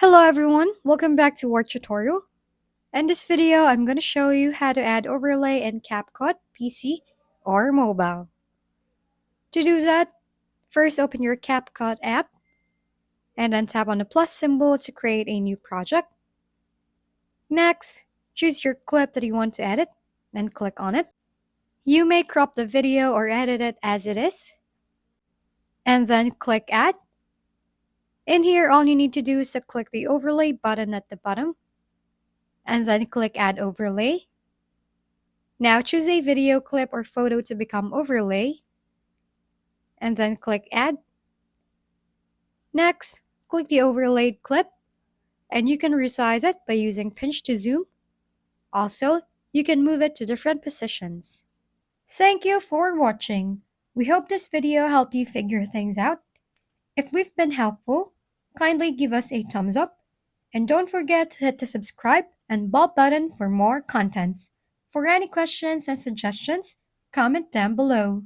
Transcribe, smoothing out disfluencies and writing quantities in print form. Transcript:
Hello everyone, welcome back to our tutorial. In this video, I'm going to show you how to add overlay in Capcut PC or mobile. To do that, first open your Capcut app and then tap on the plus symbol to create a new project. Next, choose your clip that you want to edit and click on it. You may crop the video or edit it as it is and then click add. In here, all you need to do is to click the overlay button at the bottom and then click add overlay. Now choose a video clip or photo to become overlay and then click add. Next, click the overlaid clip and you can resize it by using pinch to zoom. Also, you can move it to different positions. Thank you for watching. We hope this video helped you figure things out. If we've been helpful, kindly give us a thumbs up and don't forget to hit the subscribe and bell button for more contents. For any questions and suggestions, comment down below.